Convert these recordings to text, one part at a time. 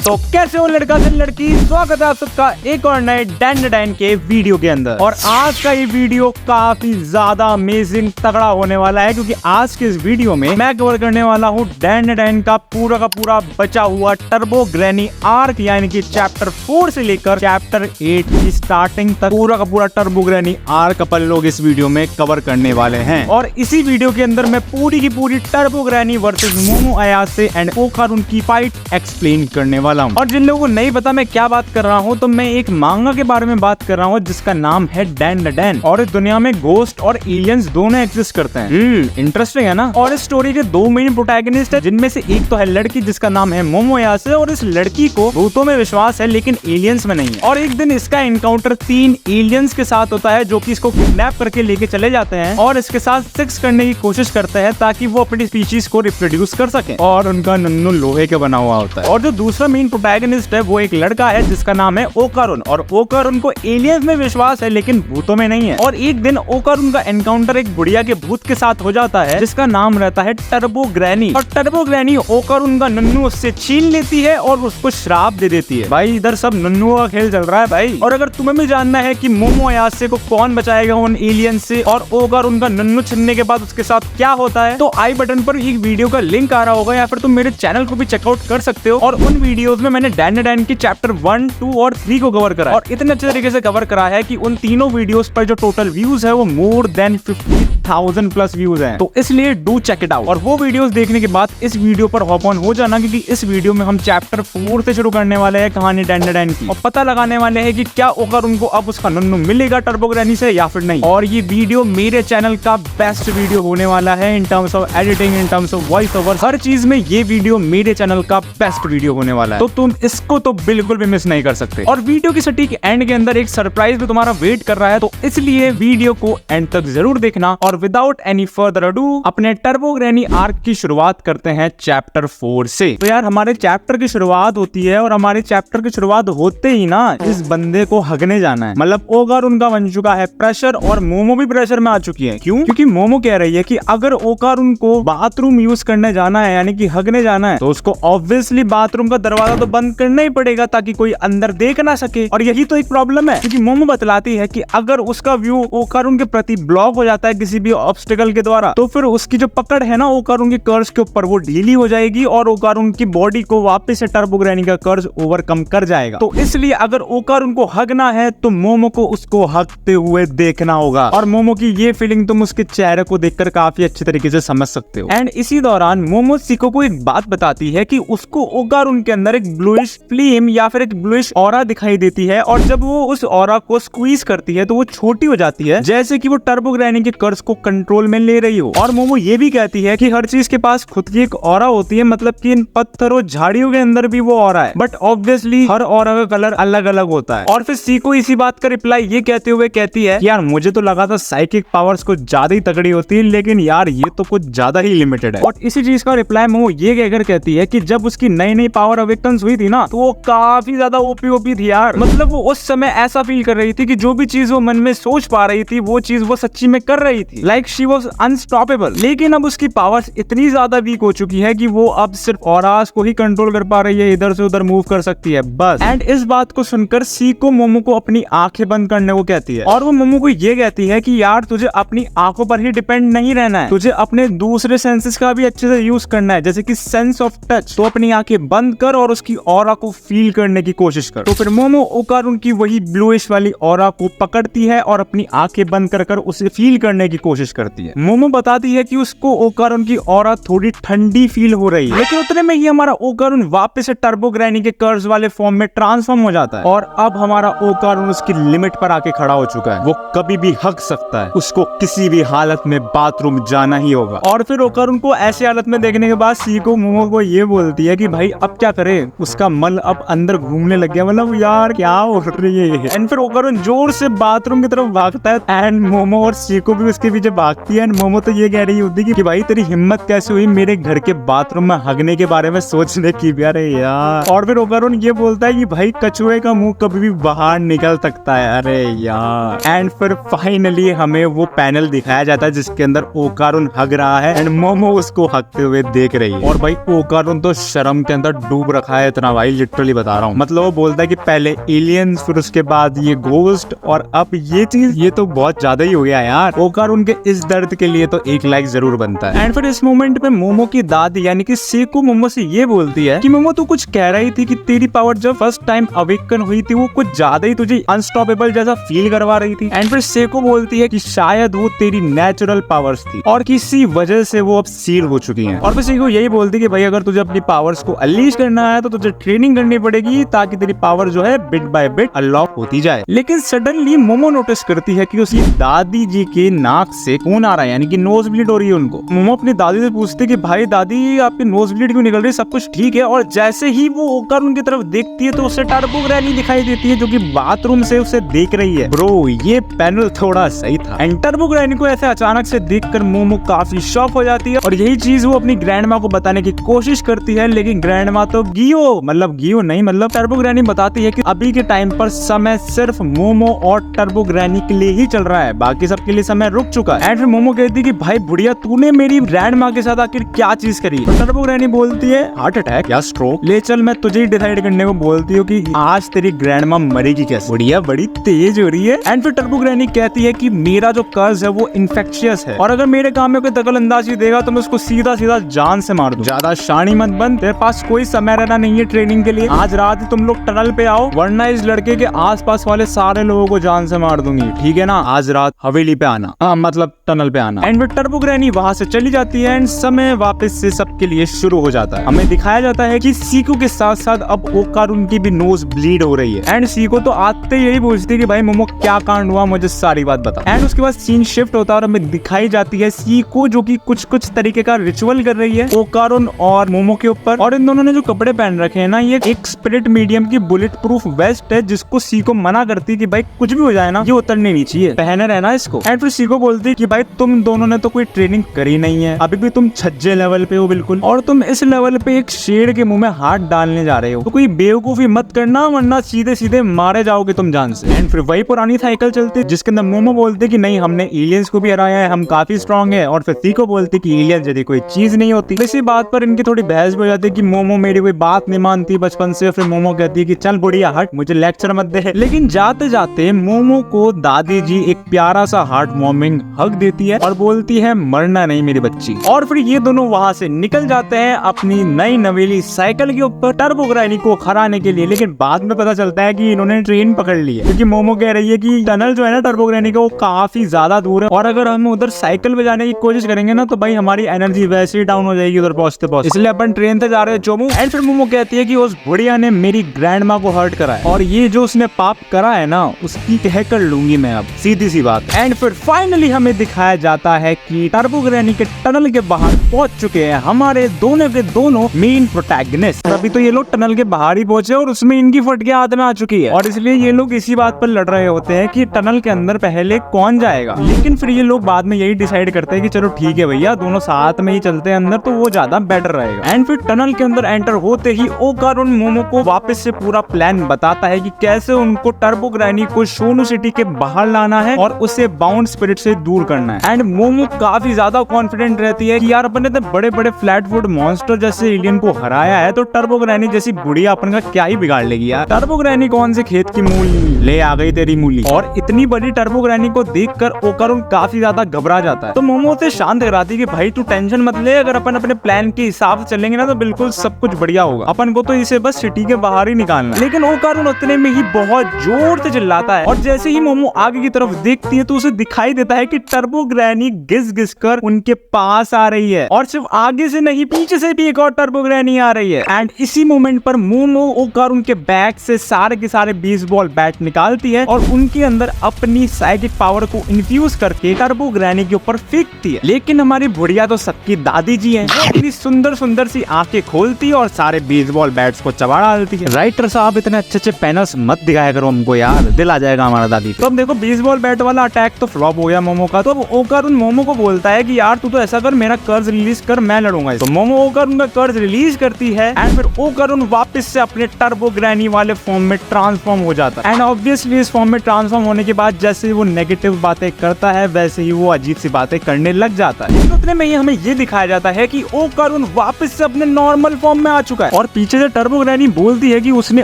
तो कैसे हो लड़का से लड़की, स्वागत है आप सबका एक और नए डैन डैन के वीडियो के अंदर। और आज का ये वीडियो काफी ज्यादा अमेजिंग तगड़ा होने वाला है, क्योंकि आज के इस वीडियो में मैं कवर करने वाला हूँ डैन डैन का पूरा बचा हुआ टर्बो ग्रैनी आर्क, यानी कि चैप्टर 4 से लेकर चैप्टर 8 की स्टार्टिंग तक पूरा टर्बो ग्रैनी आर्क अपन लोग इस वीडियो में कवर करने वाले हैं। और इसी वीडियो के अंदर मैं पूरी की पूरी Turbo Granny versus Momo Ayase and Okarun की फाइट एक्सप्लेन करने वाला हूँ। और जिन लोगों को नहीं पता मैं क्या बात कर रहा हूँ, तो मैं एक मांगा के बारे में बात कर रहा हूँ जिसका नाम है डैन डैन। और इस दुनिया में घोस्ट और एलियंस दोनों एग्जिस्ट करते हैं। इंटरेस्टिंग है ना। और इस स्टोरी के दो मेन प्रोटैगनिस्ट है, जिनमें से एक तो है लड़की जिसका नाम है मोमो अयासे, और इस लड़की को भूतों में विश्वास है लेकिन एलियंस में नहीं है। और एक दिन इसका एनकाउंटर 3 एलियंस के साथ होता है, जो कि इसको किडनैप करके लेके चले जाते हैं और इसके साथ सेक्स करने की कोशिश करते हैं ताकि वो अपनी स्पीशीज को रिप्रोड्यूस कर सके। और उनका नन्नू लोहे का बना हुआ होता है। और जो दूसरा मेन प्रोटैगनिस्ट है वो एक लड़का है जिसका नाम है ओकारुन। और ओकारुन को एलियंस में विश्वास है लेकिन भूतों में नहीं है। और एक दिन ओकारुन का एनकाउंटर एक बुढ़िया के भूत के साथ हो जाता है जिसका नाम रहता है टर्बो ग्रैनी। और टर्बो ग्रैनी ओकारुन का नन्नू उससे छीन लेती है और उसको श्राप दे देती है। भाई इधर सब नन्नुओं का खेल चल रहा है भाई। और अगर तुम्हें भी जानना है कि मोमो अयासे को कौन बचाएगा उन एलियंस से और ओकारुन का नन्नू छीनने के बाद उसके साथ क्या होता है, तो आई बटन पर एक वीडियो का लिंक आ रहा होगा, या फिर तुम मेरे चैनल को भी चेकआउट कर सकते हो। और उन वीडियोस में मैंने डैन डैन की चैप्टर 1, 2 और 3 को कवर करा और इतने अच्छे तरीके से कवर करा है कि उन तीनों वीडियोस पर जो टोटल व्यूज है वो मोर देन 50,000 प्लस व्यूज हैं। तो इसलिए डू चेक इट आउट। और वो वीडियोस देखने के बाद इस वीडियो पर हॉप ऑन हो जाना, क्योंकि इस वीडियो में हम चैप्टर 4 से शुरू करने वाले हैं कहानी डैन डैन की, और पता लगाने वाले हैं कि क्या ओकारुन को अब उसका नन्नू मिलेगा टर्बो ग्रैनी से या फिर नहीं। और ये वीडियो मेरे चैनल का बेस्ट वीडियो होने वाला है in terms of editing, in terms of voice over, हर चीज में ये वीडियो मेरे चैनल का बेस्ट वीडियो होने वाला है। तो तुम इसको तो बिल्कुल भी मिस नहीं कर सकते। और वीडियो की सटीक एंड के अंदर एक सरप्राइज भी तुम्हारा वेट कर रहा है, तो इसलिए वीडियो को एंड तक जरूर देखना। और विदाउट एनी फर्दर अडू अपने टर्बो ग्रैनी आर्क की शुरुआत करते हैं चैप्टर 4 से। तो यार हमारे चैप्टर की शुरुआत होती है और हमारे चैप्टर की शुरुआत होते ही ना इस बंदे को हगने जाना है। मतलब ओकारुन का बन चुका है प्रेशर और मोमो भी प्रेशर में आ चुकी है। क्यों? क्योंकि मोमो कह रही है कि अगर ओकारुन को बाथरूम यूज करने जाना है, यानी कि हगने जाना है, तो उसको ऑब्वियसली बाथरूम का दरवाजा तो बंद करना ही पड़ेगा ताकि कोई अंदर देख ना सके। और यही तो एक प्रॉब्लम है, क्योंकि मोमो बतलाती है कि अगर उसका व्यू ओकारुन के प्रति ब्लॉक हो जाता है किसी भी ऑब्स्टिकल के द्वारा, तो फिर उसकी जो पकड़ है ना ओकारुन के कर्ज के ऊपर वो ढीली हो जाएगी और ओकारुन की बॉडी को वापस से टर्बो ग्रैनी का कर्ज ओवरकम कर जाएगा। तो इसलिए अगर ओकारुन को हगना है तो मोमो को उसको हगते हुए देखना होगा। और मोमो की ये फीलिंग तुम उसके चेहरे को देखकर काफी अच्छे तरीके से समझ सकते हो। एंड इसी दौरान मोमो सिको को एक बात बताती है कि उसको ओकारुन के अंदर एक ब्लूइश फ्लेम या फिर एक ब्लूइश ऑरा दिखाई देती है, और जब वो उस ऑरा को स्क्वीज करती है तो वो छोटी हो जाती है, जैसे कि वो टर्बो ग्रैनी के कर्ज को कंट्रोल में ले रही हो। और मोमो ये भी कहती है कि हर चीज के पास खुद की एक ऑरा होती है, मतलब कि इन पत्थरों झाड़ियों के अंदर भी वो ऑरा है, बट ऑब्वियसली हर ऑरा का कलर अलग अलग होता है। और फिर सीको इसी बात का रिप्लाई ये कहते हुए कहती है यार मुझे तो लगा था साइकिक पावर्स कुछ ज्यादा ही तगड़ी होती है, लेकिन यार ये तो कुछ ज्यादा ही लिमिटेड है। और इसी चीज का रिप्लाई मोमो ये कहकर कहती है कि जब उसकी नई नई पावर अवेकन्स हुई थी ना, तो वो काफी ज्यादा ओपी थी यार। मतलब वो उस समय ऐसा फील कर रही थी कि जो भी चीज वो मन में सोच पा रही थी वो चीज वो सच्ची में कर रही थी, लाइक शी वाज अनस्टॉपेबल। लेकिन अब उसकी पावर्स इतनी ज्यादा वीक हो चुकी है कि वो अब सिर्फ ऑरास को ही कंट्रोल कर पा रही है, इधर से उधर मूव कर सकती है बस। एंड इस बात को सुनकर सीको मोमो को अपनी आंखें बंद करने को कहती है, और वो मोमो को ये कहती है कि यार तुझे अपनी आंखों पर ही डिपेंड नहीं रहना है, तुझे अपने दूसरे सेंसेस का भी अच्छे से यूज करना है, जैसे कि सेंस ऑफ टच। तो अपनी आंखें बंद कर और उसकी ऑरा को फील करने की कोशिश कर। तो फिर मोमो ओकारुन की वही ब्लूइश वाली ऑरा को पकड़ती है और अपनी आंखें बंद कर उसे फील करने की कोशिश करती है। मोमो बताती है कि उसको ओकारुन की ऑरा थोड़ी ठंडी फील हो रही है, लेकिन उतने में ही हमारा ओकारुन वापस से टर्बो ग्रैनी के कर्ज वाले फॉर्म में ट्रांसफॉर्म हो जाता है। और अब हमारा ओकारुन उसकी लिमिट पर आके खड़ा हो चुका है, वो कभी भी हग सकता है, उसको किसी भी हालत में बाथरूम जाना ही होगा। और फिर ओकारुन को ऐसी हालत में देखने के बाद सीको मोमो को ये बोलती है कि भाई अब क्या करे, उसका मल अब अंदर घूमने लग गया, मतलब यार क्या हो रही है। एंड फिर ओकारुन जोर से बाथरूम की तरफ भागता है एंड मोमो और सीको भी उसके पीछे भागती है। एंड मोमो तो ये कह रही होती है कि भाई तेरी हिम्मत कैसे हुई मेरे घर के बाथरूम में हगने के बारे में सोचने की। अरे यार। और फिर ओकारुन ये बोलता है कि भाई कछुए का मुंह कभी भी बाहर निकल सकता है। अरे यार। एंड फिर फाइनली हमें वो पैनल दिखाया जाता है जिसके अंदर ओकारुन हग रहा है एंड मोमो उसको हगते हुए देख रही है। और भाई ओकारुन तो शर्म के अंदर डूब रखा रखा है इतना भाई, लिटरली बता रहा हूँ। मतलब वो बोलता है कि पहले एलियंस, फिर उसके बाद ये घोस्ट, और अब ये चीज, ये तो बहुत ज्यादा ही हो गया यार। ओकार उनके इस दर्द के लिए तो एक लाइक जरूर बनता है। एंड फिर इस मोमेंट पे मोमो की दादी यानी कि सेको मोमो से ये बोलती है कि मोमो तू कुछ कह रही थी कि तेरी पावर जब फर्स्ट टाइम अवेकन हुई थी वो कुछ ज्यादा ही तुझे अनस्टॉपेबल जैसा फील करवा रही थी। एंड फिर सेको बोलती है कि शायद वो तेरी नेचुरल पावर्स थी और किसी वजह से वो अब सील हो चुकी हैं। और फिर सेको यही बोलती है कि भाई अगर तुझे अपनी पावर्स को अनलीश करना है तो तुझे ट्रेनिंग करनी पड़ेगी ताकि तेरी पावर जो है बिट बाय बिट अनलॉक होती जाए। लेकिन सडनली मोमो नोटिस करती है कि उसकी दादी जी के नाक से खून आ रहा है, यानी कि नोज ब्लीड हो रही है उनको। मोमो अपनी दादी से पूछते कि भाई दादी आपकी नोज ब्लीड क्यों निकल रही है, सब कुछ ठीक है? और जैसे ही वो ओकार उनकी तरफ देखती है तो उसे टर्बो ग्रैनी दिखाई देती है जो कि बाथरूम से उसे देख रही है। ब्रो ये पैनल थोड़ा सही था। एंड टर्बो ग्रैनी को ऐसे अचानक से देखकर मोमो काफी शॉक हो जाती है और यही चीज वो अपनी ग्रैंडमा को बताने की कोशिश करती है, लेकिन ग्रैंडमा तो गियो नहीं मतलब टर्बो ग्रैनी बताती है कि अभी के टाइम पर समय सिर्फ मोमो और टर्बो ग्रैनी के लिए ही चल रहा है, बाकी सबके लिए समय रुक चुका है। एंड फिर मोमो कहती है कि भाई बुढ़िया तूने मेरी ग्रैंडमा के साथ आखिर क्या चीज करी? तो टर्बो ग्रैनी बोलती है हार्ट अटैक या स्ट्रोक, ले चल मैं तुझे ही डिसाइड करने को बोलती हूँ कि आज तेरी ग्रैंडमा मरेगी कैसे। बुढ़िया बड़ी तेज हो रही है। एंड फिर टर्बो ग्रैनी कहती है कि मेरा जो कर्ज है वो इन्फेक्शियस है और अगर मेरे काम में कोई दखल अंदाजी देगा तो मैं उसको सीधा सीधा जान से मार दूं। ज्यादा शानी मत बन, तेरे पास कोई समय रहना नहीं है ट्रेनिंग के लिए। आज रात ही तुम लोग टनल पे आओ वरना इस लड़के के आसपास वाले सारे लोगों को जान से मार दूंगी, ठीक है ना? आज रात हवेली पे आना, हाँ मतलब टनल पे आना। एंड फिर टर्बो ग्रैनी वहां से चली जाती है एंड समय वापस से सबके लिए शुरू हो जाता है। हमें दिखाया जाता है कि सीको के साथ साथ अब ओकार उनकी भी नोज ब्लीड हो रही है। एंड सीको तो आते यही पूछती है कि भाई मोमो क्या कांड हुआ, मुझे सारी बात बता। एंड उसके बाद सीन शिफ्ट होता है और हमें दिखाई जाती है सीको जो कि कुछ तरीके का रिचुअल कर रही है ओकारुन और मोमो के ऊपर। और इन दोनों ने जो कपड़े पहन रखे हैं ना, ये एक स्पिरिट मीडियम की बुलेट प्रूफ वेस्ट है जिसको सीको मना करती है कि भाई कुछ भी हो जाए ना ये उतरनी नहीं चाहिए, पहने रहना इसको। एंड फिर सीको बोलती है कि भाई तुम दोनों ने तो कोई ट्रेनिंग करी नहीं है, अभी भी तुम छज्जे लेवल पे हो बिल्कुल, और तुम इस लेवल पे एक शेर के मुंह में हाथ डालने जा रहे हो, तो कोई बेवकूफी मत करना वरना सीधे सीधे मारे जाओगे तुम जान से। एंड फिर वही पुरानी साइकिल चलती जिसके अंदर मोमो बोलते कि नहीं हमने एलियंस को भी हराया है, हम काफी स्ट्रॉन्ग है। और फिर सीको बोलते कि एलियंस यदि कोई चीज नहीं होती। इसी बात पर इनकी थोड़ी बहस भी हो जाती है कि मोमो मेरी कोई बात नहीं मानती बचपन से। फिर मोमो कहती है कि चल बुढ़िया हट, मुझे लेक्चर मत दे। लेकिन जाते जाते मोमो को दादी जी एक प्यारा सा हार्ट वार्मिंग हग देती है और बोलती है मरना नहीं मेरी बच्ची। और फिर ये दोनों वहां से निकल जाते हैं अपनी नई नवेली साइकिल के ऊपर टर्बो ग्रैनी को हराने के लिए। लेकिन बाद में पता चलता है कि इन्होंने ट्रेन पकड़ ली है क्योंकि मोमो कह रही है कि टनल जो है ना टर्बो ग्रैनी का वो काफी ज्यादा दूर है और अगर हम उधर साइकिल पे जाने की कोशिश करेंगे ना तो भाई हमारी एनर्जी वैसे ही डाउन हो जाएगी उधर पहुंचते पहुंचते, इसलिए अपन ट्रेन से जा रहे हैं चोमू। एंड फिर मोमो कहती है कि उस बुढ़िया ने मेरी ग्रैंडमा को हर्ट करा है और ये जो उसने पाप करा है ना उसकी कह कर लूंगी मैं अब, सीधी सी बात। एंड फिर फाइनली हमें दिखाया जाता है कि टर्बो ग्रैनी के टनल के बाहर पहुंच चुके हैं हमारे दोनों के दोनों मेन प्रोटैगनिस्ट। अभी तो ये लोग टनल के बाहर ही पहुंचे और उसमें इनकी फटके हाथ में आ चुकी है और इसलिए ये लोग इसी बात पर लड़ रहे होते हैं कि टनल के अंदर पहले कौन जाएगा। लेकिन फिर ये लोग बाद में यही डिसाइड करते हैं कि चलो ठीक है भैया दोनों साथ में ही चलते हैं अंदर तो वो ज्यादा बेटर रहेगा। एंड फिर टनल के अंदर एंटर होते ही ओकारुन मोमो को वापस से पूरा प्लान बताता है कि कैसे उनको टर्बो ग्रैनी को शोनु सिटी के बाहर लाना है और उसे बाउंड स्पिरिट से दूर करना है। एंड मोमो काफी ज्यादा कॉन्फिडेंट रहती है कि यार अपन ने बड़े बड़े फ्लैट फुट मॉन्स्टर जैसे एलियन को हराया है तो टर्बो ग्रैनी जैसी बुढ़िया अपन का क्या ही बिगाड़ लेगी यार। टर्बो ग्रैनी कौन से खेत की मूली ले आ गई तेरी मूली। और इतनी बड़ी टर्बो ग्रैनी को देखकर ओकारुन काफी ज्यादा घबरा जाता है तो मोमो से शांत कराती है कि भाई तू टेंशन मत ले, अगर अपन अपने प्लान के हिसाब से चलेंगे ना तो बिल्कुल सब कुछ बढ़िया होगा, अपन को तो इसे बस सिटी के बाहर ही निकालना है। लेकिन ओकारुन उतने में ही बहुत जोर से चिल्लाता है और जैसे ही मोमो आगे की तरफ देखती है तो उसे दिखाई देता है कि टर्बो ग्रैनी घिस घिस कर उनके पास आ रही है और सिर्फ आगे से नहीं पीछे से भी एक और टर्बो ग्रैनी आ रही है। एंड इसी मोमेंट पर मोमो ओकारुन के बैग से सारे के सारे बेसबॉल बैट निकालती है और उनके अंदर अपनी साइकिक पावर को इन्फ्यूज करके टर्बो ग्रैनी के ऊपर फेंकती है। लेकिन हमारी बुढ़िया तो सबकी दादी जी है, वो इतनी सुंदर सुंदर सी आंखें खोलती है और सारे बेसबॉल बैट्स को चबा डालती है। राइटर साहब इतने अच्छे अच्छे पैनल्स मत दिखाया करो हमको यार, दिल आ जाएगा हमारा दादी। तो अब देखो बेसबॉल बैट वाला अटैक तो फ्लॉप हो गया मोमो का। तो अब ओकारुन मोमो को बोलता है कि यार तू तो ऐसा कर मेरा कर्ज रिलीज कर, मैं लड़ूंगा। तो मोमो ओकारुन का कर्ज रिलीज करती है एंड फिर ओकारुन वापस से अपने टर्बो ग्रैनी वाले फॉर्म में ट्रांसफॉर्म हो जाता है। एंड ऑब्वियसली इस फॉर्म में ट्रांसफॉर्म होने के बाद जैसे वो नेगेटिव बातें करता है वैसे ही वो अजीब सी बातें करने लग जाता है। लेकिन उतने में ही हमें ये दिखाया जाता है कि ओकारुन वापस से अपने नॉर्मल फॉर्म में आ चुका है और पीछे से टर्बो ग्रैनी बोलती है कि उसने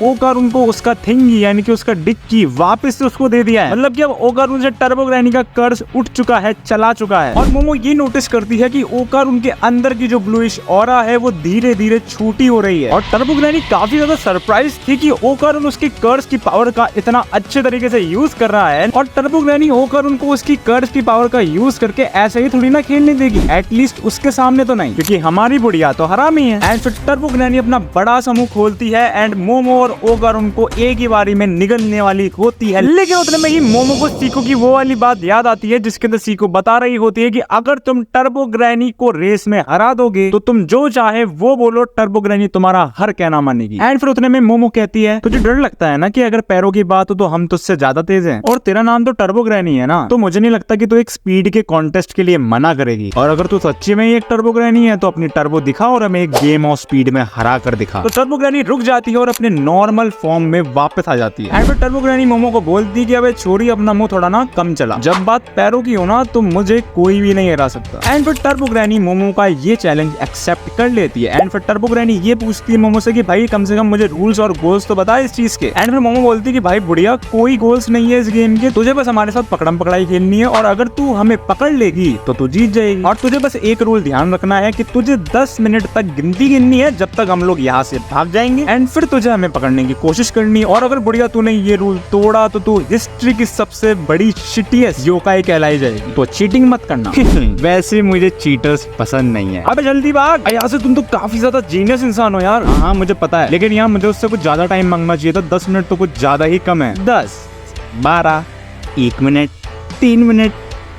ओकारुन को उसका थिंगी यानी कि उसका डिक्की वापस से उसको दे दिया है। मतलब कि अब ओकारुन से टर्बो ग्रैनी का कर्ज उठ चुका है, चला चुका है। और मोमो ये नोटिस करती है कि ओकारुन के अंदर की जो ब्लूइश ऑरा है वो धीरे धीरे छोटी हो रही है। और टर्बो ग्रैनी काफी ज्यादा सरप्राइज थी कि ओकारुन उसकी कर्ज की पावर का इतना अच्छे तरीके से यूज कर रहा है। और टर्बो ग्रैनी ओकारुन को उसकी कर्ज की पावर का यूज करके ऐसे ही थोड़ी ना खेलने देगी, एटलीस्ट उसके सामने तो नहीं, क्योंकि हमारी बुढ़िया तो हरामी है। एंड फिर टर्बो ग्रैनी अपना बड़ा सा मुंह खोलती है एंड मोमो और ओकारुन को एक ही बारी में निगलने वाली होती है। लेकिन उतने में ही मोमो को सीको की वो वाली बात याद आती है जिसके अंदर सीको बता रही होती है कि अगर तुम टर्बो ग्रैनी को रेस में हरा दोगे तो तुम जो चाहे वो बोलो, टर्बो ग्रैनी तुम्हारा हर कहना मानेगी। एंड फिर उतने में मोमो कहती है तुझे डर लगता है ना कि अगर पैरों की बात हो तो हम तुझसे ज्यादा तेज हैं, और तेरा नाम तो टर्बो ग्रैनी है ना, तो मुझे नहीं लगता कि तू एक स्पीड के कॉन्टेस्ट के लिए मना करेगी। और अगर तू सच्ची में ही एक टर्बो ग्रैनी है तो अपनी टर्बो दिखा और हमें एक गेम ऑफ स्पीड में हरा कर दिखा। तो टर्बो ग्रैनी रुक जाती है और अपने नॉर्मल फॉर्म में वापस आ जाती है। एंड फिर टर्बो ग्रैनी मोमो को बोलती है कि अबे छोरी अपना मुंह थोड़ा ना कम चला, जब बात पैरों की हो ना तो मुझे कोई भी नहीं हरा सकता। एंड फिर टर्बो ग्रैनी मोमो का ये चैलेंज एक्सेप्ट कर लेती है। एंड फिर टर्बो ग्रैनी ये पूछती है मोमो से कि भाई कम से कम मुझे रूल्स और गोल्स तो बता इस चीज के। एंड फिर मोमो बोलती है कि भाई बुढ़िया कोई गोल्स नहीं है इस गेम के, तुझे बस हमारे साथ पकड़म पकड़ाई खेलनी है और अगर तू हमें पकड़ लेगी तो तू जीत जाएगी। और तुझे बस एक रूल ध्यान रखना है कि तुझे 10 मिनट तक गिनती गिननी है जब तक हम लोग यहाँ से भाग जाएंगे, एंड फिर तुझे हमें पकड़ने की कोशिश करनी है। और अगर बुढ़िया तूने ये रूल तोड़ा तो तू हिस्ट्री की सबसे बड़ी शिटिएस्ट योकाई कहलाई जाएगी, तो चीटिंग मत करना। वैसे मुझे चीटर्स पसंद नहीं है। अबे जल्दी भाग यहाँ से, तुम तो काफी ज्यादा जीनियस इंसान हो यार। हाँ मुझे पता है, लेकिन यहाँ मुझे उससे कुछ ज्यादा टाइम मांगना चाहिए था। 10 मिनट तो कुछ ज्यादा ही कम है। 10, 12, 1 मिनट, 3 मिनट,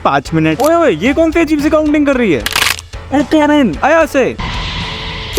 5 मिनट। ओए ये कौन सी अजीब सी काउंटिंग कर रही है? आया से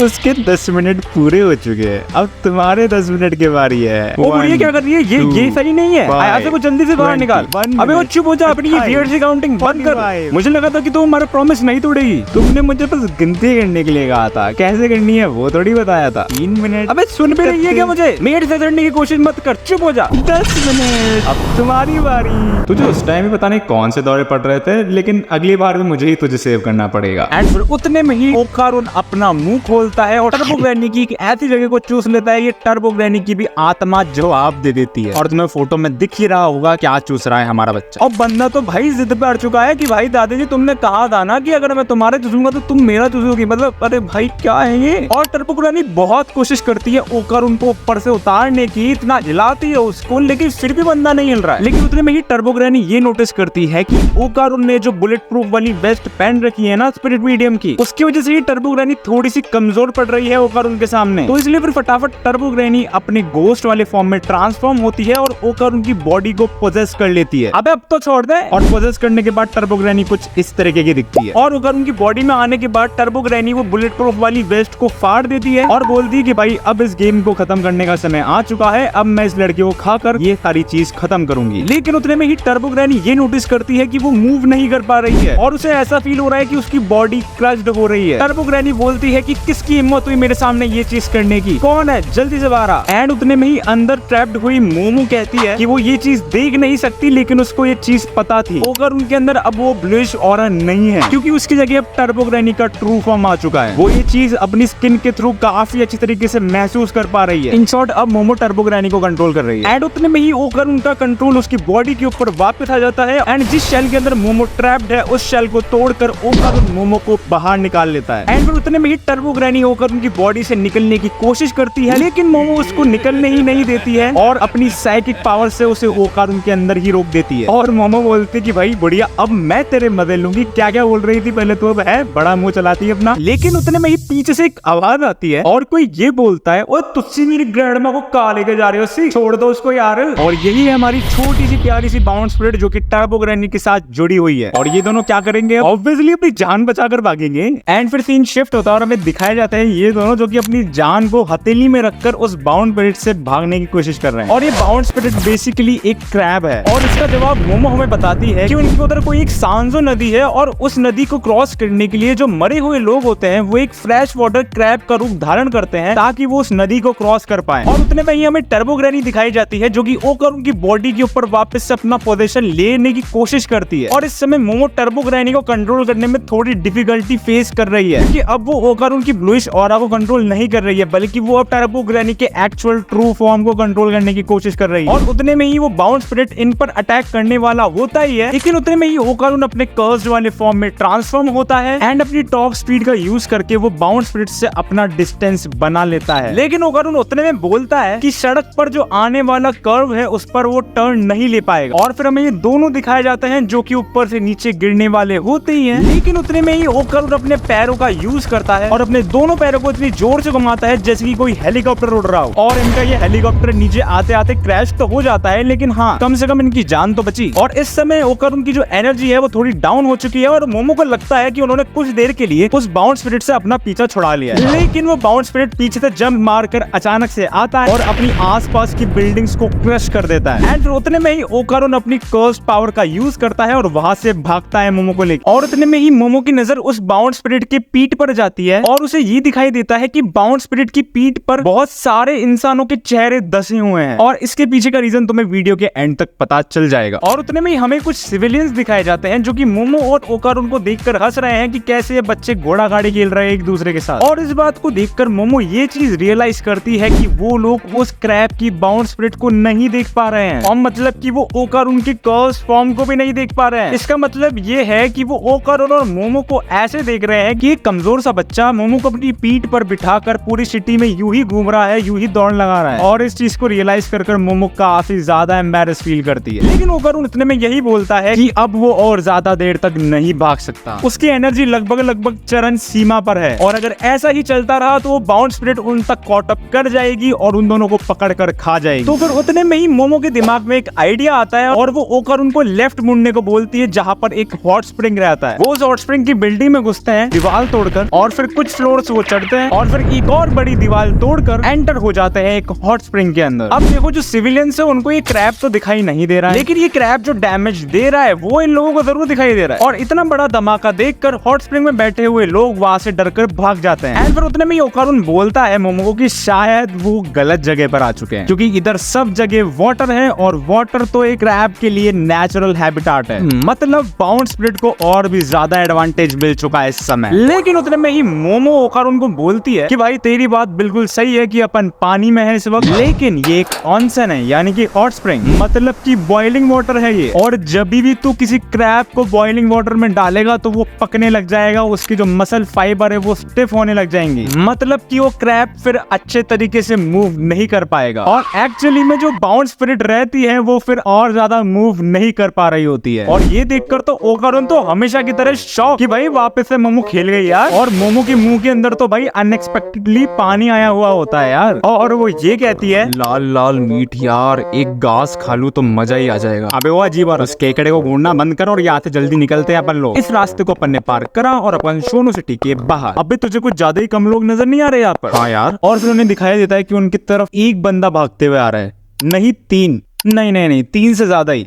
उसके 10 मिनट पूरे हो चुके हैं, अब तुम्हारे 10 मिनट की बारी है। वो बुढ़िया क्या कर रही है? ये सही नहीं है। आया से को जल्दी से बाहर निकाल। अबे वो चुप हो जा, अपनी ये वियर्ड सी काउंटिंग बंद कर। मुझे लगा था कि तुम हमारा प्रॉमिस नहीं तोड़ेगी। तुमने मुझे बस गिनती करने के लिए कहा था, कैसे करनी है वो थोड़ी बताया था। 3 मिनट। अबे सुन भी रही है क्या मुझे? मेरे से लड़ने की कोशिश मत कर, चुप हो जा। 10 मिनट, अब तुम्हारी बारी। तुझे उस टाइम ही पता नहीं कौन से दौरे पड़ रहे थे, लेकिन अगली बार में मुझे ही तुझे सेव करना पड़ेगा। एंड फिर उतने में ही ओकारुन अपना मुंह खोलता है और टर्बो ग्रैनी की ऐसी जगह को चूस लेता है, ये टर्बो ग्रैनी की भी आत्मा जवाब दे देती है। और तुम्हें फोटो में दिख ही रहा होगा क्या चूस रहा है हमारा बच्चा। और बंदा तो भाई जिद पे अड़ चुका है कि भाई दादाजी तुमने कहा था ना कि अगर मैं तुम्हारे चूसूंगा तो तुम मेरा चूसोगी, मतलब अरे भाई क्या है ये। और टर्बो ग्रैनी बहुत कोशिश करती है ओकारुन को ऊपर से उतारने की, इतना हिलाती है उसको, लेकिन फिर भी बंदा नहीं हिल रहा है। लेकिन उतने में ही टर्बो ग्रैनी ये नोटिस करती है कि ओकारुन ने जो बुलेट प्रूफ वाली वेस्ट पहन रखी है ना स्पिरिट मीडियम की, उसकी वजह से ही टर्बो ग्रैनी थोड़ी सी कमजोर पड़ रही है ओकारुन के सामने। तो इसलिए फिर फटाफट टर्बो ग्रैनी अपने गोस्ट वाले फॉर्म में ट्रांसफॉर्म होती है और ओकारुन की बॉडी को पोजेस कर लेती है। अबे अब तो छोड़ दे। और पोजेस करने के बाद टर्बो ग्रैनी कुछ इस तरीके की दिखती है। और ओकारुन की बॉडी में आने के बाद टर्बो ग्रैनी वो बुलेट प्रूफ वाली वेस्ट को फाड़ देती है और बोलती है कि भाई अब इस गेम को खत्म करने का समय आ चुका है, अब मैं इस लड़के को खाकर ये सारी चीज खत्म करूंगी। लेकिन उतने में ही टर्बो ग्रैनी ये नोटिस करती है कि वो मूव नहीं कर पा रही है और उसे ऐसा फील हो रहा है कि उसकी बॉडी क्रश्ड हो रही है। टर्बो ग्रैनी बोलती है कि किसकी हिम्मत हुई मेरे सामने ये चीज करने की, कौन है, जल्दी से बाहर आ। एंड उतने में ही अंदर ट्रैप्ड हुई मोमो कहती है कि वो ये चीज देख नहीं सकती, लेकिन उसको ये चीज पता थी। अगर उनके अंदर अब वो ब्लूइश ऑरा नहीं है, क्योंकि उसकी जगह अब टर्बो ग्रैनी का ट्रू फॉर्म आ चुका है। वो ये चीज अपनी स्किन के थ्रू काफी अच्छी तरीके से महसूस कर पा रही है। इन शॉर्ट अब मोमो टर्बो ग्रैनी को कंट्रोल कर रही है। एंड उतने में ही ओकर उनका कंट्रोल उसकी बॉडी के ऊपर वापस आ जाता है। एंड जिस शेल के अंदर मोमो ट्रैप्ड है उस शेल को तोड़कर ओकर मोमो को बाहर निकाल लेता है। एंड फिर उतने में ही टर्बो ग्रैनी होकर उनकी बॉडी से निकलने की कोशिश करती है, लेकिन मोमो उसको निकलने ही नहीं देती है और अपनी साइकिक पावर से उसे ओकारुन के अंदर ही रोक देती है। और मोमो बोलती है कि भाई बढ़िया अब मैं तेरे मजे लूंगी। क्या क्या बोल रही थी पहले तो, अब है बड़ा मुंह चलाती है अपना। लेकिन उतने में ही पीछे से एक आवाज आती है और कोई ये बोलता है और तुझसे मेरी ग्रैंडमा को कहाँ लेके जा रहे हो, छोड़ दो उसको यार। और यही है हमारी छोटी सी प्यारी सी बाउंड स्पिरिट जो कि टर्बो ग्रैनी के साथ जुड़ी हुई है। और ये दोनों क्या करेंगे, ऑब्वियसली अपनी जान बचाकर भागेंगे। एंड फिर सीन शिफ्ट होता है और हमें दिखाया जाता है ये दोनों जो कि अपनी जान को हथेली में रखकर उस बाउंड स्पिरिट से भागने की कोशिश कर रहे हैं। और ये बाउंड स्पिरिट बेसिकली एक क्रैब है और इसका जवाब मोमो हमें बताती है कि उनके उधर कोई एक सांजो नदी है और उस नदी को क्रॉस करने के लिए जो मरे हुए लोग होते हैं वो एक फ्रेश वाटर क्रैब का रूप धारण करते हैं ताकि वो उस नदी को क्रॉस कर पाए। और उतने में ही हमें टर्बो ग्रैनी दिखाई जाती है जो कि ओकर उनकी बॉडी के ऊपर वापस से अपना पोजीशन लेने की कोशिश करती है। और इस समय मोमो टर्बो ग्रैनी को कंट्रोल करने में थोड़ी डिफिकल्टी फेस कर रही है क्योंकि अब वो ओकर उनकी ब्लू इस ऑरा को कंट्रोल नहीं कर रही है, बल्कि वो अब टर्बो ग्रैनी के एक्चुअल ट्रू फॉर्म को कंट्रोल करने की कोशिश कर रही है। और उतने में ही वो बाउंड स्पिरिट इन पर अटैक करने वाला होता ही है, लेकिन उतने में ही ओकारून अपने कर्स्ड वाले फॉर्म में ट्रांसफॉर्म होता है एंड अपनी टॉप स्पीड का यूज करके वो बाउंड स्पिरिट से अपना डिस्टेंस बना लेता है। लेकिन ओकारून उतने में बोलता है कि सड़क पर जो आने वाला कर्व है उस पर वो टर्न नहीं ले पाएगा। और फिर हमें ये दोनों दिखाए जाते हैं जो कि ऊपर से नीचे गिरने वाले होते ही हैं। लेकिन उतने में ही ओकारून अपने पैरों का यूज करता है और अपने दोनों पैरों को इतनी जोर से घुमाता है जैसे कि कोई हेलीकॉप्टर उड़ रहा हो। और इनका ये हेलीकॉप्टर नीचे आते आते क्रैश तो हो जाता है, लेकिन हाँ, कम से कम इनकी जान तो बची। और इस समय ओकारून की जो एनर्जी है वो थोड़ी डाउन हो चुकी है और मोमो को लगता है कि उन्होंने कुछ देर के लिए उस बाउंड स्पिरिट से अपना पीछा छुड़ा लिया है। लेकिन वो बाउंड स्पिरिट पीछे से जंप मारकर अचानक से आता है और अपनी आसपास की बिल्डिंग्स को क्रश कर देता है। एंड फिर उतने में ही ओकारून अपनी कर्स्ड पावर का यूज करता है और वहां से भागता है मोमो को लेकर। और उतने में ही मोमो की नजर उस बाउंड स्पिरिट के पीठ पर जाती है और उसे ये दिखाई देता है कि बाउंड स्पिरिट की पीठ पर बहुत सारे इंसानों के चेहरे धसे हुए हैं। और इसके पीछे का रीजन तुम्हें वीडियो के एंड तक पता चल जाएगा। और उतने में ही हमें कुछ सिविलियंस दिखाए जाते हैं जो कि मोमो और ओकारून को देखकर हंस रहे हैं कि कैसे ये बच्चे घोड़ा गाड़ी खेल रहे हैं एक दूसरे के साथ। और इस बात को देखकर मोमो ये चीज रियलाइज करती है कि वो लोग उस क्रैब की बाउंड स्पिरिट को नहीं देख पा रहे हैं, और मतलब कि वो ओकारून की कर्स फॉर्म को भी नहीं देख पा रहे हैं। इसका मतलब ये है कि वो ओकारून और मोमो को ऐसे देख रहे हैं कि एक कमजोर सा बच्चा मोमो को अपनी पीठ पर बिठाकर पूरी सिटी में यूं ही घूम रहा है, यूं ही दौड़ लगा रहा है। और इस चीज को रियलाइज कर मोमो काफी ज्यादा एम्बैरेस फील करती है। लेकिन ओकारून इतने में यही बोलता है कि अब वो और ज्यादा देर तक नहीं भाग सकता, उसकी एनर्जी लगभग चरम सीमा पर है और अगर ऐसा ही चलता रहा तो वो बाउंड स्पिरिट उन तक कॉट अप कर जाएगी और उन दोनों को पकड़ कर खा जाएगी। तो फिर उतने में ही मोमो के दिमाग में एक आइडिया आता है और वो ओकारून को लेफ्ट मुड़ने को बोलती है जहाँ पर एक हॉट स्प्रिंग रहता है। वो उस हॉट स्प्रिंग की बिल्डिंग में घुसते हैं दीवार तोड़कर, और फिर कुछ फ्लोर्स वो चढ़ते हैं और फिर एक और बड़ी दीवार तोड़कर एंटर हो जाते हैं एक हॉट स्प्रिंग के अंदर। अब देखो जो सिविलियंस है उनको ये क्रैब तो दिखाई नहीं दे रहा है, लेकिन ये क्रैब जो डैमेज दे रहा है वो इन लोगों को जरूर दिखाई दे रहा है। और इतना बड़ा धमाका देखकर हॉट स्प्रिंग में बैठे हुए लोग वहां से डरकर भाग जाते हैं। एंड फिर उतने में ही ओकारून बोलता है मोमो को कि शायद वो गलत जगह पर आ चुके हैं, क्योंकि इधर सब जगह वाटर है और वाटर तो एक क्रैब के लिए नेचुरल हैबिटाट है। मतलब बाउंड स्पिरिट को और भी ज्यादा एडवांटेज मिल चुका है इस समय। लेकिन उतने में ही मोमो ओकारून को बोलती है कि भाई तेरी बात बिल्कुल सही है कि अपन पानी में है इस वक्त, लेकिन ये एक ऑनसन है यानी कि हॉट स्प्रिंग, मतलब कि बॉइलिंग वाटर है ये। और जब भी तू किसी क्रैब को बॉइलिंग वाटर में डालेगा तो वो पकने लग जाएगा, उसकी जो मसल फाइबर है वो स्टिफ होने लग जाएंगी, मतलब कि वो क्रैब फिर अच्छे तरीके से मूव नहीं कर पाएगा। और एक्चुअली में जो बाउंड स्पिरिट रहती है वो फिर और ज्यादा मूव नहीं कर पा रही होती है। और ये देखकर तो ओकारून तो हमेशा की तरह शॉक कि भाई वापस से मोमो खेल गई यार। और मोमो के मुंह के अंदर तो भाई अनएक्सपेक्टेडली पानी आया हुआ होता है यार। और वो ये कहती है लाल लाल मीट यार, एक घास खा लूं तो मजा ही आ जाएगा। अबे वो अजीब, और उस केकड़े को ढूंढना बंद कर और यहाँ से जल्दी निकलते हैं अपन लोग। इस रास्ते को अपन ने पार करा और अपन शोनो सिटी के बाहर। अबे तुझे कुछ ज्यादा ही कम लोग नजर नहीं आ रहे यहाँ पर? हाँ यार। और फिर उन्हें दिखाई देता है कि उनकी तरफ एक बंदा भागते हुए आ रहा है, नहीं 3, नहीं 3 से ज्यादा ही।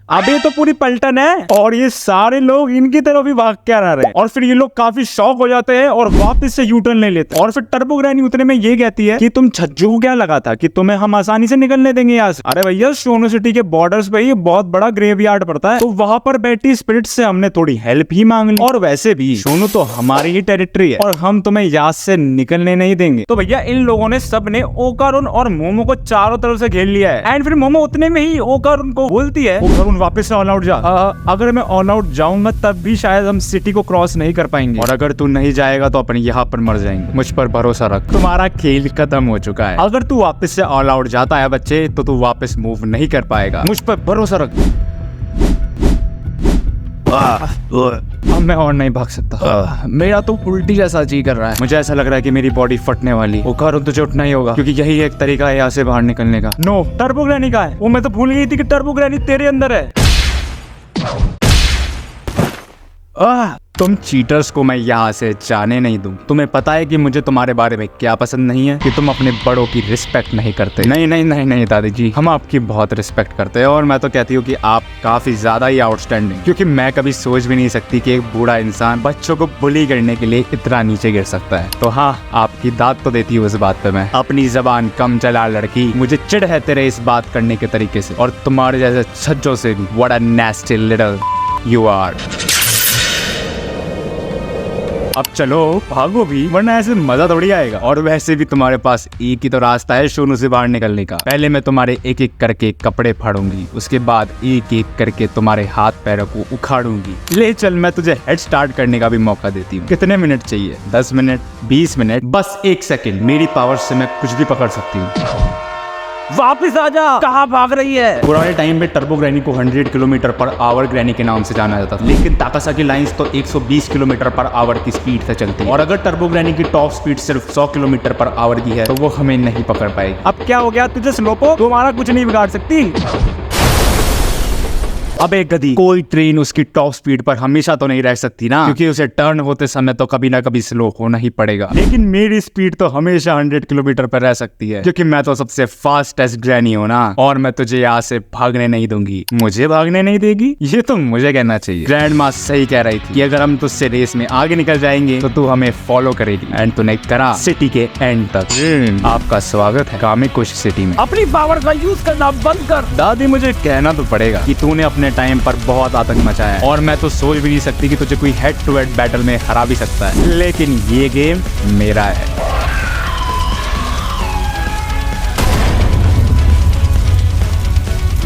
अबे तो पूरी पलटन है और ये सारे लोग इनकी तरफ ही भाग के आ रहे हैं। और फिर ये लोग काफी शॉक हो जाते हैं और वापस से यू टर्न ले लेते हैं। और फिर टर्बो ग्रैनी उतने में ये कहती है कि तुम छज्जू को क्या लगा था कि तुम्हें हम आसानी से निकलने देंगे यहाँ से? अरे भैया शोनो सिटी के बॉर्डर्स पे ये बहुत बड़ा ग्रेवयार्ड पड़ता है, तो वहां पर बैठी स्पिरिट से हमने थोड़ी हेल्प ही मांग ली। और वैसे भी शोनो तो हमारी ही टेरिटरी है और हम तुम्हें यहाँ से निकलने नहीं देंगे। तो भैया इन लोगों ने सबने ओकारून और मोमो को चारों तरफ से घेर लिया है। एंड फिर मोमो उतने में ही ओकारून को बोलती है ओकारून वापस से ऑल आउट जा। अगर मैं ऑल आउट जाऊंगा तब भी शायद हम सिटी को क्रॉस नहीं कर पाएंगे, और अगर तू नहीं जाएगा तो अपन यहाँ पर मर जाएंगे। मुझ पर भरोसा रख, तुम्हारा खेल खत्म हो चुका है। अगर तू वापस से ऑल आउट जाता है बच्चे तो तू वापस मूव नहीं कर पाएगा, मुझ पर भरोसा रख। अब मैं और नहीं भाग सकता। मेरा तो उल्टी जैसा जी कर रहा है। मुझे ऐसा लग रहा है कि मेरी बॉडी फटने वाली। ओकारून तुझे उठना ही होगा क्योंकि यही एक तरीका है यहाँ से बाहर निकलने का। नो, टर्बो ग्रैनी का है वो, मैं तो भूल गई थी कि टर्बो ग्रैनी तेरे अंदर है। तुम चीटर्स को मैं यहाँ से जाने नहीं दूं। तुम्हें पता है कि मुझे तुम्हारे बारे में क्या पसंद नहीं है, कि तुम अपने बड़ों की रिस्पेक्ट नहीं करते। नहीं दादी जी, हम आपकी बहुत रिस्पेक्ट करते हैं और मैं तो कहती हूँ कि आप काफी ज्यादा ही आउटस्टैंडिंग, क्योंकि मैं कभी सोच भी नहीं सकती कि एक बूढ़ा इंसान बच्चों को बुली करने के लिए इतना नीचे गिर सकता है। तो हाँ, आपकी दाद तो देती हूँ इस बात पे मैं। अपनी जबान कम चला लड़की, मुझे चिढ़ है तेरे इस बात करने के तरीके से, और तुम्हारे जैसे छज्जों से भी। What a nasty little you are. अब चलो भागो भी, वरना ऐसे मजा थोड़ी आएगा। और वैसे भी तुम्हारे पास एक ही तो रास्ता है सोनू से बाहर निकलने का। पहले मैं तुम्हारे एक एक करके कपड़े फाड़ूंगी, उसके बाद एक एक करके तुम्हारे हाथ पैरों को उखाड़ूंगी। ले चल, मैं तुझे हेड स्टार्ट करने का भी मौका देती हूँ। कितने मिनट चाहिए? 10 मिनट, 20 मिनट, बस 1 सेकंड। मेरी पावर से मैं कुछ भी पकड़ सकती हूँ। वापिस आजा, कहाँ भाग रही है? पुराने टाइम में टर्बो ग्रैनी को 100 किलोमीटर पर आवर ग्रैनी के नाम से जाना जाता था, लेकिन ताकासाकी लाइंस तो 120 किलोमीटर पर आवर की स्पीड से चलती है। और अगर टर्बो ग्रैनी की टॉप स्पीड सिर्फ 100 किलोमीटर पर आवर की है तो वो हमें नहीं पकड़ पाएगी। अब क्या हो गया तुझे स्लोपो? तुम्हारा कुछ नहीं बिगाड़ सकती। अबे गधी, कोई ट्रेन उसकी टॉप स्पीड पर हमेशा तो नहीं रह सकती ना, क्योंकि उसे टर्न होते समय तो कभी ना कभी स्लो होना ही पड़ेगा। लेकिन मेरी स्पीड तो हमेशा 100 किलोमीटर पर रह सकती है, क्योंकि मैं तो सबसे फास्टेस्ट ग्रैनी हूँ ना। और मैं तुझे यहाँ से भागने नहीं दूंगी। मुझे भागने नहीं देगी? ये तो मुझे कहना चाहिए। ग्रैंड माँ सही कह रही थी कि अगर हम तुझसे रेस में आगे निकल जाएंगे तो तू हमें फॉलो करेगी। एंड तूने करा सिटी के एंड तक। आपका स्वागत है कामिकुश सिटी में। अपनी पावर का यूज करना बंद कर। दादी, मुझे कहना तो पड़ेगा कि तूने अपने टाइम पर बहुत आतंक मचाया है, और मैं तो सोच भी नहीं सकती कि तुझे कोई हेड टू हेड बैटल में हरा भी सकता है। लेकिन ये गेम मेरा है।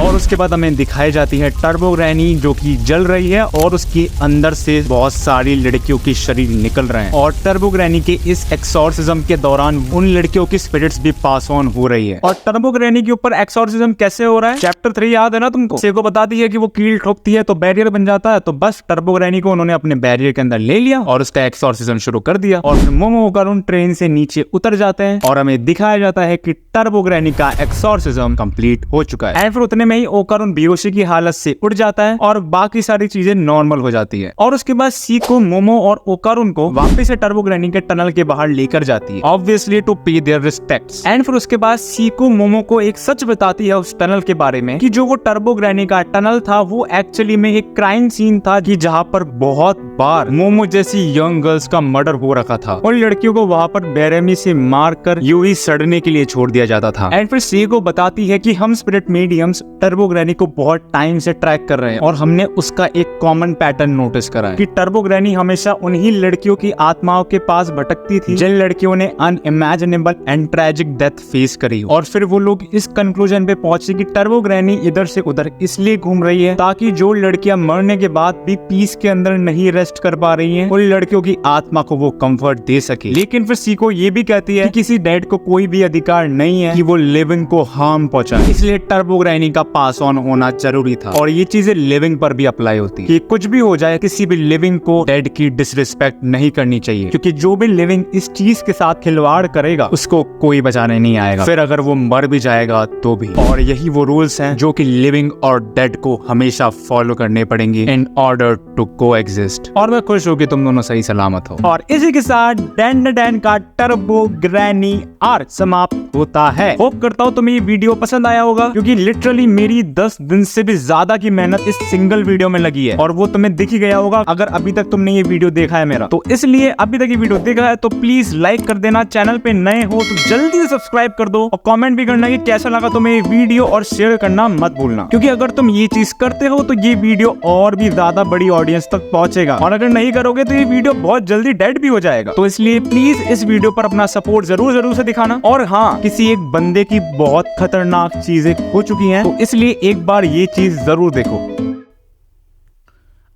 और उसके बाद हमें दिखाई जाती है टर्बो ग्रैनी जो कि जल रही है और उसके अंदर से बहुत सारी लड़कियों के शरीर निकल रहे हैं। और टर्बो ग्रैनी के इस एक्सॉर्सिज्म के दौरान उन लड़कियों की स्पिरिट्स भी पास ऑन हो रही है। और टर्बो ग्रैनी के ऊपर एक्सॉर्सिज्म कैसे हो रहा है? चैप्टर 3 याद है ना तुमको? सेको बताती है कि वो कील ठोकती है तो बैरियर बन जाता है, तो बस टर्बो ग्रैनी को उन्होंने अपने बैरियर के अंदर ले लिया और उसका एक्सॉर्सिज्म शुरू कर दिया। और फिर मोमो होकर उन ट्रेन से नीचे उतर जाते हैं और हमें दिखाया जाता है कि टर्बो ग्रैनी का एक्सॉर्सिज्म कंप्लीट हो चुका है। एंड फिर उतने में ही ओकारुन बेहोशी की हालत से उठ जाता है और बाकी सारी चीजें नॉर्मल हो जाती है। और उसके बाद सीको, मोमो और ओकारुन को वापस से टर्बो ग्रैनी के टनल के बाहर लेकर जाती है, ऑब्वियसली टू पे देयर रिस्पेक्ट्स। एंड फिर उसके बाद सीको मोमो को एक सच बताती है उस टनल के बारे में कि जो वो टर्बो ग्रैनी का टनल था वो एक्चुअली में एक क्राइम सीन था कि जहाँ पर बहुत बार मोमो जैसी यंग गर्ल्स का मर्डर हो रखा था और लड़कियों को वहाँ पर बेरहमी से मारकर यूं ही सड़ने के लिए छोड़ दिया जाता था। एंड फिर सीको बताती है कि हम स्पिरिट मीडियम्स टर्बो ग्रैनी को बहुत टाइम से ट्रैक कर रहे हैं और हमने उसका एक कॉमन पैटर्न नोटिस करा है कि टर्बो ग्रैनी हमेशा उन्हीं लड़कियों की आत्माओं के पास भटकती थी जिन लड़कियों ने unimaginable and tragic death face करी। और फिर वो लोग इस कंक्लूजन पे पहुंचे कि टर्बो ग्रैनी इधर से उधर इसलिए घूम रही है ताकि जो लड़कियां मरने के बाद भी पीस के अंदर नहीं रेस्ट कर पा रही हैं, उन लड़कियों की आत्मा को वो कंफर्ट दे सके। लेकिन फिर सीको ये भी कहती है कि किसी डेड को कोई भी अधिकार नहीं है कि वो लिविंग को हार्म पहुंचाए, इसलिए टर्बो ग्रैनी का पास ऑन होना जरूरी था। और ये चीजें लिविंग पर भी अप्लाई होती है कि कुछ भी हो जाए किसी भी लिविंग को डेड की डिसरिस्पेक्ट नहीं करनी चाहिए, क्योंकि जो भी लिविंग इस चीज के साथ खिलवाड़ करेगा उसको कोई बचाने नहीं आएगा, फिर अगर वो मर भी जाएगा तो भी। और यही वो रूल्स हैं जो कि लिविंग और डेड को हमेशा फॉलो करने पड़ेंगे इन ऑर्डर टू कोएग्जिस्ट। और मैं खुश हूँ कि तुम दोनों सही सलामत हो। और इसी के साथ डैन डैन का टर्बो ग्रैनी आर्क समाप्त होता है। होप करता हूँ तुम्हें ये वीडियो पसंद आया होगा, क्योंकि लिटरली मेरी 10 दिन से भी ज्यादा की मेहनत इस सिंगल वीडियो में लगी है और वो तुम्हें दिख ही गया होगा अगर अभी तक तुमने ये वीडियो देखा है मेरा। तो इसलिए अभी तक ये वीडियो देखा है तो प्लीज लाइक कर देना, चैनल पे नए हो तो जल्दी से सब्सक्राइब कर दो और कमेंट भी करना कि कैसा लगा तुम्हें ये वीडियो, और शेयर करना मत भूलना, क्योंकि अगर तुम ये चीज करते हो तो ये वीडियो और भी ज्यादा बड़ी ऑडियंस तक पहुंचेगा, और अगर नहीं करोगे तो ये वीडियो बहुत जल्दी डेड भी हो जाएगा। तो इसलिए प्लीज इस वीडियो पर अपना सपोर्ट जरूर से दिखाना। और हाँ, किसी एक बंदे की बहुत खतरनाक चीजें हो चुकी हैं तो इसलिए एक बार ये चीज जरूर देखो।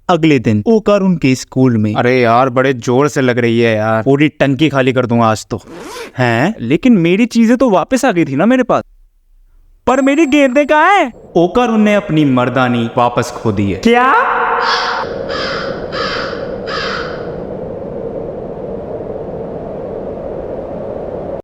अगले दिन ओकारुन के स्कूल में। अरे यार बड़े जोर से लग रही है यार, पूरी टंकी खाली कर दूंगा आज तो। हैं? लेकिन मेरी चीजें तो वापस आ गई थी ना मेरे पास, पर मेरी गेंदें कहाँ है? ओकारुन ने अपनी मर्दानी वापस खो दी है। क्या?